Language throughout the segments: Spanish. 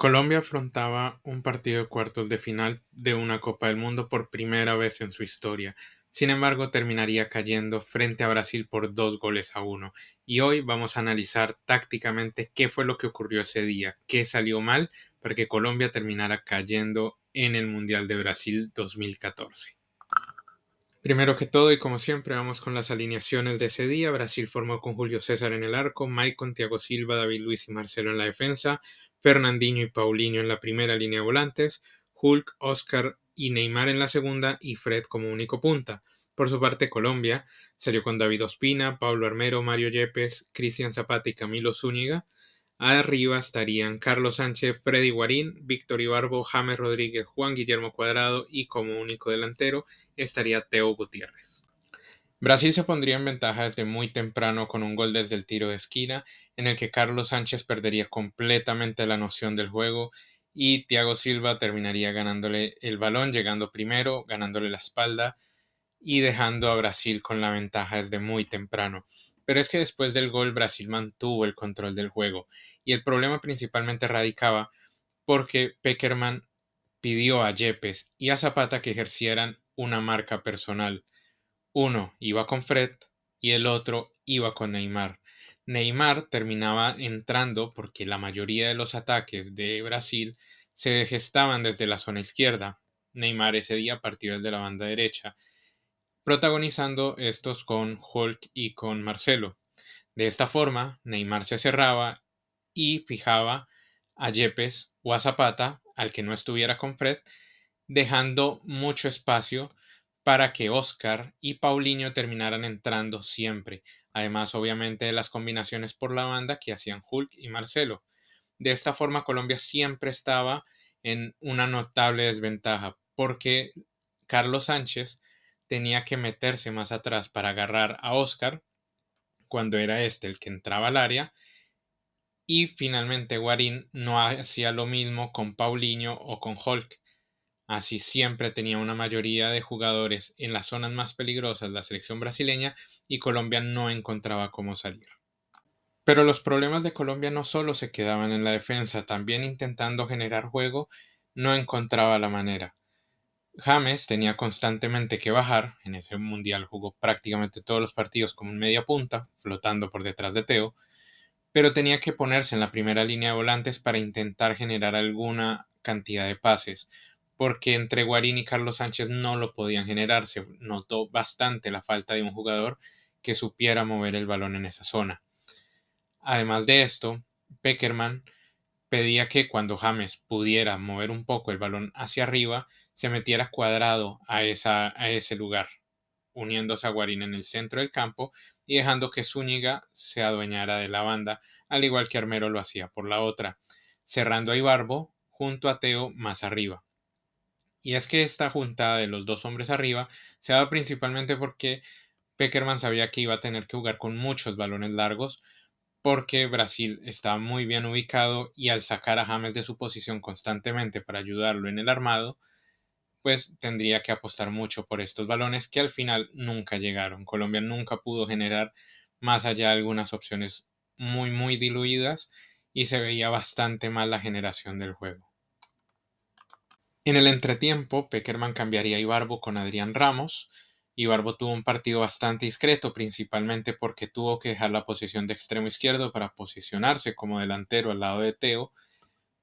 Colombia afrontaba un partido de cuartos de final de una Copa del Mundo por primera vez en su historia. Sin embargo, terminaría cayendo frente a Brasil por 2-1. Y hoy vamos a analizar tácticamente qué fue lo que ocurrió ese día, qué salió mal para que Colombia terminara cayendo en el Mundial de Brasil 2014. Primero que todo, y como siempre, vamos con las alineaciones de ese día. Brasil formó con Julio César en el arco, Maicon, Thiago Silva, David Luiz y Marcelo en la defensa, Fernandinho y Paulinho en la primera línea de volantes, Hulk, Oscar y Neymar en la segunda y Fred como único punta. Por su parte, Colombia salió con David Ospina, Pablo Armero, Mario Yepes, Cristian Zapata y Camilo Zúñiga. Arriba estarían Carlos Sánchez, Freddy Guarín, Víctor Ibarbo, James Rodríguez, Juan Guillermo Cuadrado y como único delantero estaría Teo Gutiérrez. Brasil se pondría en ventaja desde muy temprano con un gol desde el tiro de esquina, en el que Carlos Sánchez perdería completamente la noción del juego y Thiago Silva terminaría ganándole el balón, llegando primero, ganándole la espalda y dejando a Brasil con la ventaja desde muy temprano. Pero es que después del gol Brasil mantuvo el control del juego y el problema principalmente radicaba porque Pekerman pidió a Yepes y a Zapata que ejercieran una marca personal. Uno iba con Fred y el otro iba con Neymar. Neymar terminaba entrando porque la mayoría de los ataques de Brasil se gestaban desde la zona izquierda. Neymar ese día partió desde la banda derecha, protagonizando estos con Hulk y con Marcelo. De esta forma, Neymar se cerraba y fijaba a Yepes o a Zapata, al que no estuviera con Fred, dejando mucho espacio para que Oscar y Paulinho terminaran entrando siempre, además obviamente de las combinaciones por la banda que hacían Hulk y Marcelo. De esta forma Colombia siempre estaba en una notable desventaja porque Carlos Sánchez tenía que meterse más atrás para agarrar a Oscar cuando era este el que entraba al área y finalmente Guarín no hacía lo mismo con Paulinho o con Hulk. Así siempre tenía una mayoría de jugadores en las zonas más peligrosas la selección brasileña y Colombia no encontraba cómo salir. Pero los problemas de Colombia no solo se quedaban en la defensa, también intentando generar juego no encontraba la manera. James tenía constantemente que bajar, en ese mundial jugó prácticamente todos los partidos como un media punta, flotando por detrás de Teo, pero tenía que ponerse en la primera línea de volantes para intentar generar alguna cantidad de pases, porque entre Guarín y Carlos Sánchez no lo podían generar. Se notó bastante la falta de un jugador que supiera mover el balón en esa zona. Además de esto, Pekerman pedía que cuando James pudiera mover un poco el balón hacia arriba, se metiera cuadrado a ese lugar, uniéndose a Guarín en el centro del campo y dejando que Zúñiga se adueñara de la banda, al igual que Armero lo hacía por la otra, cerrando a Ibarbo junto a Teo más arriba. Y es que esta juntada de los dos hombres arriba se daba principalmente porque Pekerman sabía que iba a tener que jugar con muchos balones largos porque Brasil estaba muy bien ubicado y al sacar a James de su posición constantemente para ayudarlo en el armado, pues tendría que apostar mucho por estos balones que al final nunca llegaron. Colombia nunca pudo generar más allá de algunas opciones muy diluidas y se veía bastante mal la generación del juego. En el entretiempo, Pekerman cambiaría a Ibarbo con Adrián Ramos. Ibarbo tuvo un partido bastante discreto, principalmente porque tuvo que dejar la posición de extremo izquierdo para posicionarse como delantero al lado de Teo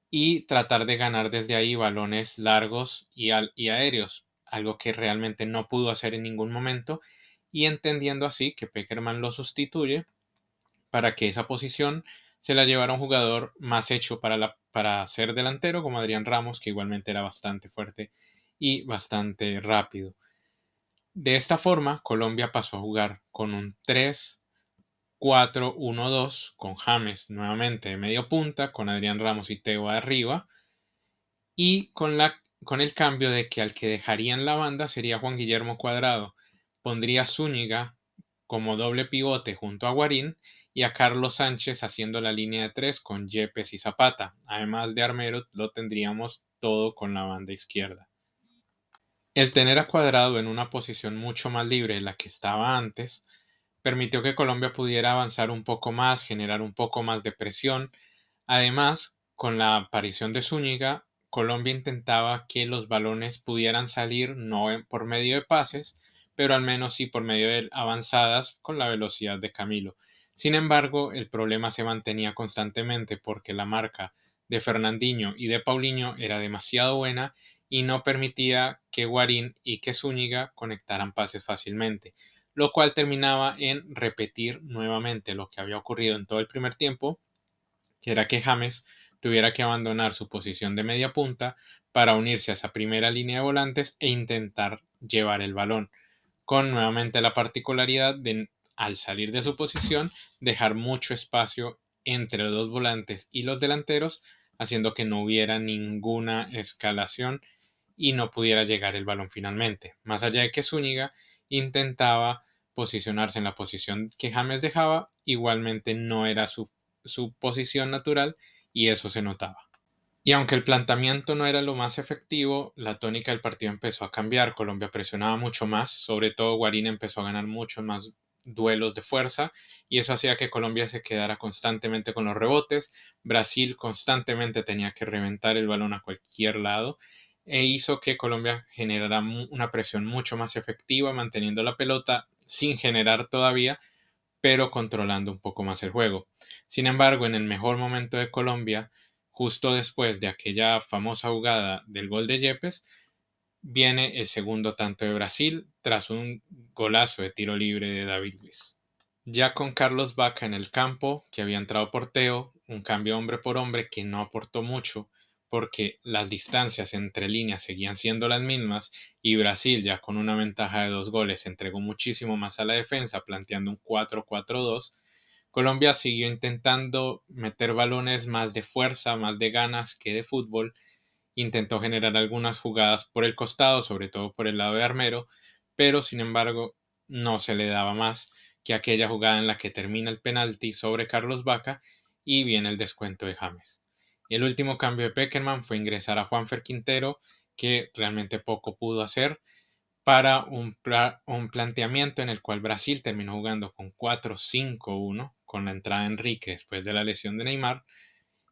y tratar de ganar desde ahí balones largos y aéreos, algo que realmente no pudo hacer en ningún momento, y entendiendo así que Pekerman lo sustituye para que esa posición se la llevara un jugador más hecho para ser delantero, como Adrián Ramos, que igualmente era bastante fuerte y bastante rápido. De esta forma, Colombia pasó a jugar con un 3-4-1-2, con James nuevamente de medio punta, con Adrián Ramos y Teo arriba, y con el cambio de que al que dejarían la banda sería Juan Guillermo Cuadrado. Pondría a Zúñiga como doble pivote junto a Guarín y a Carlos Sánchez haciendo la línea de tres con Yepes y Zapata. Además de Armero, lo tendríamos todo con la banda izquierda. El tener a Cuadrado en una posición mucho más libre de la que estaba antes permitió que Colombia pudiera avanzar un poco más, generar un poco más de presión. Además, Con la aparición de Zúñiga, Colombia intentaba que los balones pudieran salir no por medio de pases, pero al menos sí por medio de avanzadas con la velocidad de Camilo. Sin embargo, el problema se mantenía constantemente porque la marca de Fernandinho y de Paulinho era demasiado buena y no permitía que Guarín y que Zúñiga conectaran pases fácilmente, lo cual terminaba en repetir nuevamente lo que había ocurrido en todo el primer tiempo, que era que James tuviera que abandonar su posición de media punta para unirse a esa primera línea de volantes e intentar llevar el balón, con nuevamente la particularidad de, al salir de su posición, dejar mucho espacio entre los dos volantes y los delanteros, haciendo que no hubiera ninguna escalación y no pudiera llegar el balón finalmente. Más allá de que Zúñiga intentaba posicionarse en la posición que James dejaba, igualmente no era su posición natural y eso se notaba. Y aunque el planteamiento no era lo más efectivo, la tónica del partido empezó a cambiar. Colombia presionaba mucho más, sobre todo Guarín empezó a ganar muchos más duelos de fuerza y eso hacía que Colombia se quedara constantemente con los rebotes. Brasil constantemente tenía que reventar el balón a cualquier lado e hizo que Colombia generara una presión mucho más efectiva, manteniendo la pelota sin generar todavía, pero controlando un poco más el juego. Sin embargo, en el mejor momento de Colombia, justo después de aquella famosa jugada del gol de Yepes, viene el segundo tanto de Brasil tras un golazo de tiro libre de David Luiz. Ya con Carlos Vaca en el campo, que había entrado por Teo, un cambio hombre por hombre que no aportó mucho porque las distancias entre líneas seguían siendo las mismas y Brasil, ya con una ventaja de 2 goles, entregó muchísimo más a la defensa planteando un 4-4-2. Colombia siguió intentando meter balones más de fuerza, más de ganas que de fútbol. Intentó generar algunas jugadas por el costado, sobre todo por el lado de Armero, pero sin embargo no se le daba más que aquella jugada en la que termina el penalti sobre Carlos Vaca y viene el descuento de James. Y el último cambio de Pekerman fue ingresar a Juanfer Quintero, que realmente poco pudo hacer, para un planteamiento en el cual Brasil terminó jugando con 4-5-1, con la entrada de Enrique después de la lesión de Neymar,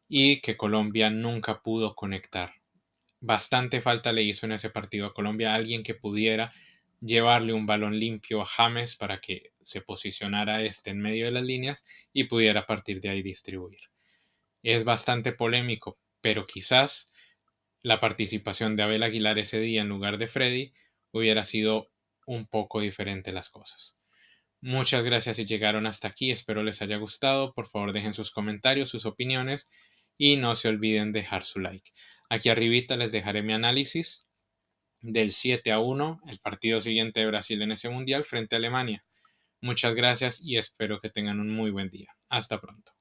y que Colombia nunca pudo conectar. Bastante falta le hizo en ese partido a Colombia alguien que pudiera llevarle un balón limpio a James para que se posicionara este en medio de las líneas y pudiera a partir de ahí distribuir. Es bastante polémico, pero quizás la participación de Abel Aguilar ese día en lugar de Freddy hubiera sido un poco diferente las cosas. Muchas gracias si llegaron hasta aquí, espero les haya gustado, por favor dejen sus comentarios, sus opiniones y no se olviden dejar su like. Aquí arribita les dejaré mi análisis del 7-1, el partido siguiente de Brasil en ese mundial frente a Alemania. Muchas gracias y espero que tengan un muy buen día. Hasta pronto.